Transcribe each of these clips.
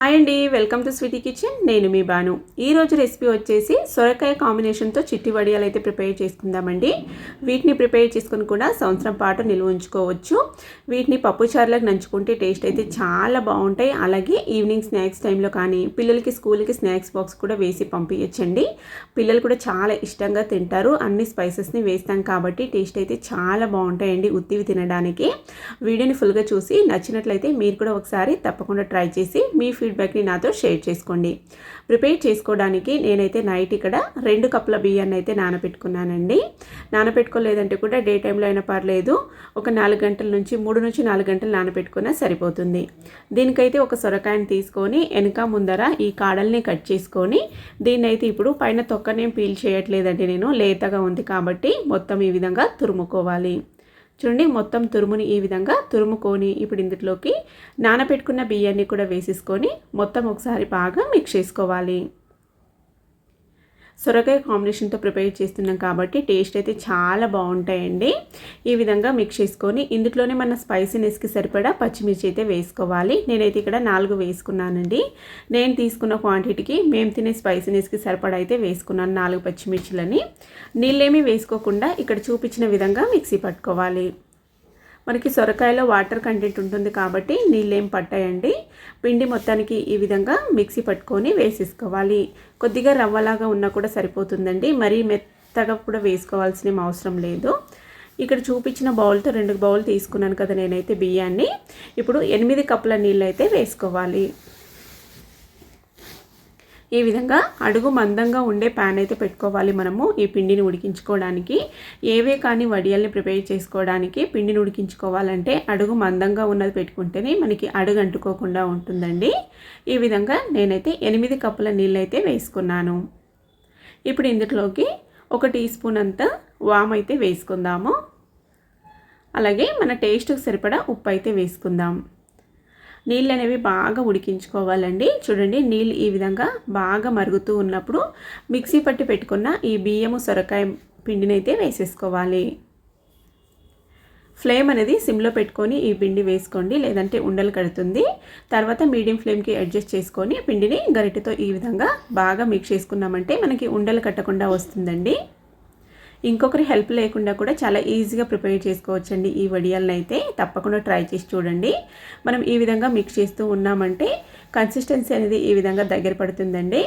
Hi అండి, welcome to Sweety kitchen. నేను మీ బాను. ఈరోజు రెసిపీ వచ్చేసి సొరకాయ కాంబినేషన్తో చిట్టి వడియాలు అయితే ప్రిపేర్ చేసుకుందామండి. వీటిని ప్రిపేర్ చేసుకుని కూడా సంవత్సరం పాటు నిల్వ ఉంచుకోవచ్చు. వీటిని పప్పుచారులకు నంచుకుంటే టేస్ట్ అయితే చాలా బాగుంటాయి. అలాగే ఈవినింగ్ స్నాక్స్ టైంలో కానీ పిల్లలకి స్కూల్కి స్నాక్స్ బాక్స్ కూడా వేసి పంపించండి. పిల్లలు కూడా చాలా ఇష్టంగా తింటారు. అన్ని స్పైసెస్ని వేస్తాం కాబట్టి టేస్ట్ అయితే చాలా బాగుంటాయండి ఉత్తివి తినడానికి. వీడియోని ఫుల్గా చూసి నచ్చినట్లయితే మీరు కూడా ఒకసారి తప్పకుండా ట్రై చేసి మీ ఫీడ్బ్యాక్ని నాతో షేర్ చేసుకోండి. ప్రిపేర్ చేసుకోవడానికి నేనైతే నైట్ ఇక్కడ 2 కప్పుల బియ్యాన్ని అయితే నానబెట్టుకున్నానండి. నానబెట్టుకోలేదంటే కూడా డే టైంలో అయినా పర్లేదు, ఒక 4 గంటల నుంచి 3 నుంచి 4 గంటలు నానబెట్టుకున్నా సరిపోతుంది. దీనికైతే ఒక సొరకాయని తీసుకొని వెనక ముందర ఈ కాడల్ని కట్ చేసుకొని దీన్నైతే ఇప్పుడు పైన తొక్కనేం పీల్ చేయట్లేదండి, నేను లేతగా ఉంది కాబట్టి మొత్తం ఈ విధంగా తురుముకోవాలి. చూడండి, మొత్తం తురుముని ఈ విధంగా తురుముకొని ఇప్పుడు ఇందులోకి నానబెట్టుకున్న బియ్యాన్ని కూడా వేసేసుకొని మొత్తం ఒకసారి బాగా మిక్స్ చేసుకోవాలి. సొరకాయ కాంబినేషన్తో ప్రిపేర్ చేస్తున్నాం కాబట్టి టేస్ట్ అయితే చాలా బాగుంటాయండి. ఈ విధంగా మిక్స్ చేసుకొని ఇందులోనే మన స్పైసీనెస్కి సరిపడా పచ్చిమిర్చి అయితే వేసుకోవాలి. నేనైతే ఇక్కడ 4 వేసుకున్నానండి. నేను తీసుకున్న క్వాంటిటీకి మేము తినే స్పైసీనెస్కి సరిపడా అయితే వేసుకున్నాను 4 పచ్చిమిర్చిలని. నీళ్ళేమీ వేసుకోకుండా ఇక్కడ చూపించిన విధంగా మిక్సీ పట్టుకోవాలి. మనకి సొరకాయలో వాటర్ కంటెంట్ ఉంటుంది కాబట్టి నీళ్ళేం పట్టాయండి. పిండి మొత్తానికి ఈ విధంగా మిక్సీ పట్టుకొని వేసేసుకోవాలి. కొద్దిగా రవ్వలాగా ఉన్నా కూడా సరిపోతుందండి, మరీ మెత్తగా కూడా వేసుకోవాల్సిన అవసరం లేదు. ఇక్కడ చూపించిన బౌల్తో 2 బౌల్ తీసుకున్నాను కదా నేనైతే బియ్యాన్ని. ఇప్పుడు 8 కప్పుల నీళ్ళు అయితే వేసుకోవాలి. ఈ విధంగా అడుగు మందంగా ఉండే ప్యాన్ అయితే పెట్టుకోవాలి మనము ఈ పిండిని ఉడికించుకోవడానికి. ఏవే కానీ వడియాల్ని ప్రిపేర్ చేసుకోవడానికి పిండిని ఉడికించుకోవాలంటే అడుగు మందంగా ఉన్నది పెట్టుకుంటేనే మనకి అడుగు అంటుకోకుండా ఉంటుందండి. ఈ విధంగా నేనైతే 8 కప్పుల నీళ్ళు అయితే వేసుకున్నాను. ఇప్పుడు ఇందులోకి 1 టీ స్పూన్ అంత వామ్ అయితే వేసుకుందాము. అలాగే మన టేస్ట్కి సరిపడా ఉప్పు అయితే వేసుకుందాం. నీళ్ళు అనేవి బాగా ఉడికించుకోవాలండి. చూడండి, నీళ్ళు ఈ విధంగా బాగా మరుగుతూ ఉన్నప్పుడు మిక్సీ పట్టి పెట్టుకున్న ఈ బియ్యము సొరకాయ పిండిని అయితే వేసేసుకోవాలి. ఫ్లేమ్ అనేది సిమ్లో పెట్టుకొని ఈ పిండి వేసుకోండి, లేదంటే ఉండలు కడుతుంది. తర్వాత మీడియం ఫ్లేమ్కి అడ్జస్ట్ చేసుకొని పిండిని గరిటెతో ఈ విధంగా బాగా మిక్స్ చేసుకున్నామంటే మనకి ఉండలు కట్టకుండా వస్తుందండి. ఇంకొకరి హెల్ప్ లేకుండా కూడా చాలా ఈజీగా ప్రిపేర్ చేసుకోవచ్చండి ఈ వడియాలను అయితే. తప్పకుండా ట్రై చేసి చూడండి. మనం ఈ విధంగా మిక్స్ చేస్తూ ఉన్నామంటే కన్సిస్టెన్సీ అనేది ఈ విధంగా దగ్గర పడుతుందండి.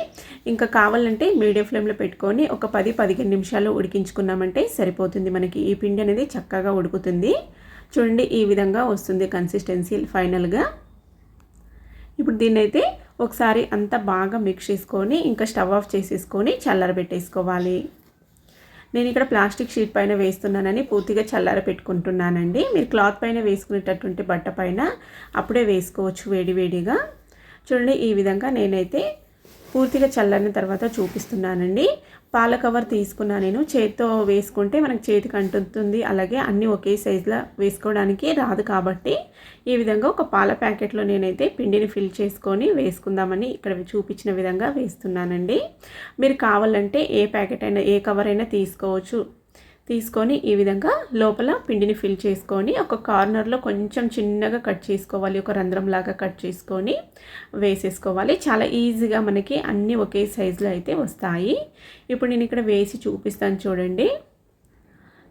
ఇంకా కావాలంటే మీడియం ఫ్లేమ్లో పెట్టుకొని ఒక 10-15 నిమిషాలు ఉడికించుకున్నామంటే సరిపోతుంది. మనకి ఈ పిండి అనేది చక్కగా ఉడుకుతుంది. చూడండి, ఈ విధంగా వస్తుంది కన్సిస్టెన్సీ ఫైనల్గా. ఇప్పుడు దీన్నైతే ఒకసారి అంతా బాగా మిక్స్ చేసుకొని ఇంకా స్టవ్ ఆఫ్ చేసేసుకొని చల్లారబెట్టేసుకోవాలి. నేను ఇక్కడ ప్లాస్టిక్ షీట్ పైన వేస్తున్నానని పూర్తిగా చల్లార పెట్టుకుంటున్నానండి. మీరు క్లాత్ పైన వేసుకునేటటువంటి బట్ట పైన అప్పుడే వేసుకోవచ్చు వేడివేడిగా. చూడండి, ఈ విధంగా నేనైతే పూర్తిగా చల్లారిన తర్వాత చూపిస్తున్నానండి. పాల కవర్ తీసుకున్నా నేను. చేతితో వేసుకుంటే మనకు చేతికి అంటుతుంది, అలాగే అన్నీ ఒకే సైజులో వేసుకోవడానికి రాదు కాబట్టి ఈ విధంగా ఒక పాల ప్యాకెట్లో నేనైతే పిండిని ఫిల్ చేసుకొని వేసుకుందామని ఇక్కడ చూపించిన విధంగా వేస్తున్నానండి. మీరు కావాలంటే ఏ ప్యాకెట్ అయినా ఏ కవర్ అయినా తీసుకోవచ్చు. తీసుకొని ఈ విధంగా లోపల పిండిని ఫిల్ చేసుకొని ఒక కార్నర్లో కొంచెం చిన్నగా కట్ చేసుకోవాలి. ఒక రంధ్రంలాగా కట్ చేసుకొని వేసేసుకోవాలి. చాలా ఈజీగా మనకి అన్నీ ఒకే సైజులో అయితే వస్తాయి. ఇప్పుడు నేను ఇక్కడ వేసి చూపిస్తాను చూడండి.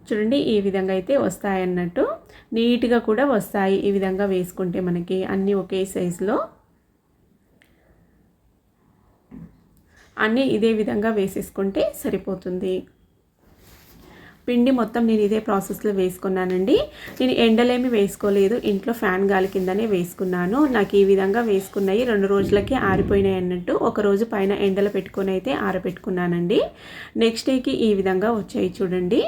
చూడండి, ఈ విధంగా అయితే వస్తాయి అన్నట్టు. నీట్గా కూడా వస్తాయి ఈ విధంగా వేసుకుంటే మనకి అన్నీ ఒకే సైజులో. అన్నీ ఇదే విధంగా వేసేసుకుంటే సరిపోతుంది. పిండి మొత్తం నేను ఇదే ప్రాసెస్లో వేసుకున్నానండి. నేను ఎండలేమి వేసుకోలేదు, ఇంట్లో ఫ్యాన్ గాలి కిందనే వేసుకున్నాను. నాకు ఈ విధంగా వేసుకున్నాయి 2 రోజులకి ఆరిపోయినాయి అన్నట్టు. ఒక రోజు పైన ఎండలో పెట్టుకొని అయితే ఆరబెట్టుకున్నానండి. నెక్స్ట్ డేకి ఈ విధంగా వచ్చాయి చూడండి.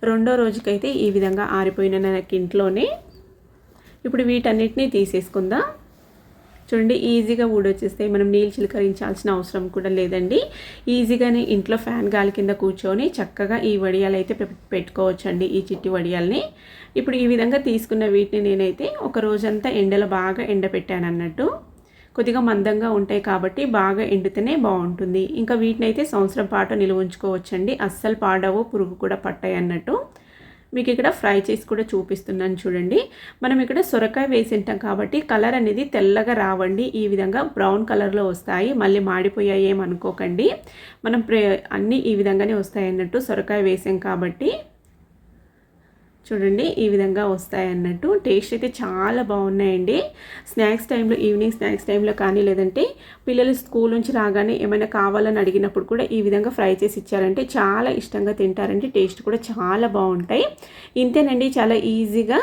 2వ రోజుకైతే ఈ విధంగా ఆరిపోయిన నాకు ఇంట్లోనే. ఇప్పుడు వీటన్నిటిని తీసేసుకుందాం. చూడండి, ఈజీగా ఊడొచ్చేస్తాయి. మనం నీళ్ళు చిలకరించాల్సిన అవసరం కూడా లేదండి. ఈజీగానే ఇంట్లో ఫ్యాన్ గాలి కింద కూర్చొని చక్కగా ఈ వడియాలు అయితే పెట్టుకోవచ్చండి, ఈ చిట్టి వడియాల్ని. ఇప్పుడు ఈ విధంగా తీసుకున్న వీటిని నేనైతే ఒక రోజంతా ఎండలో బాగా ఎండపెట్టాను అన్నట్టు. కొద్దిగా మందంగా ఉంటాయి కాబట్టి బాగా ఎండితేనే బాగుంటుంది. ఇంకా వీటిని అయితే సంవత్సరం పాటు నిల్వ ఉంచుకోవచ్చండి. అస్సలు పాడవు, పురుగు కూడా పట్టాయి అన్నట్టు. మీకు ఇక్కడ ఫ్రై చేసి కూడా చూపిస్తున్నాను చూడండి. మనం ఇక్కడ సొరకాయ వేసి ఉంటాం కాబట్టి కలర్ అనేది తెల్లగా రావండి, ఈ విధంగా బ్రౌన్ కలర్లో వస్తాయి. మళ్ళీ మాడిపోయాయి ఏమనుకోకండి, మనం అన్నీ ఈ విధంగానే వస్తాయి అన్నట్టు, సొరకాయ వేసాం కాబట్టి. చూడండి ఈ విధంగా వస్తాయి అన్నట్టు. టేస్ట్ అయితే చాలా బాగున్నాయండి. స్నాక్స్ టైంలో, ఈవినింగ్ స్నాక్స్ టైంలో కానీ, లేదంటే పిల్లలు స్కూల్ నుంచి రాగానే ఏమైనా కావాలని అడిగినప్పుడు కూడా ఈ విధంగా ఫ్రై చేసి ఇచ్చారంటే చాలా ఇష్టంగా తింటారండి. టేస్ట్ కూడా చాలా బాగుంటాయి. ఇంతేనండి, చాలా ఈజీగా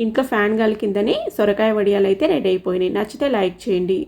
ఇంట్లో ఫ్యాన్ గాలి కిందనే సొరకాయ వడియాలు అయితే రెడీ అయిపోయినాయి. నచ్చితే లైక్ చేయండి.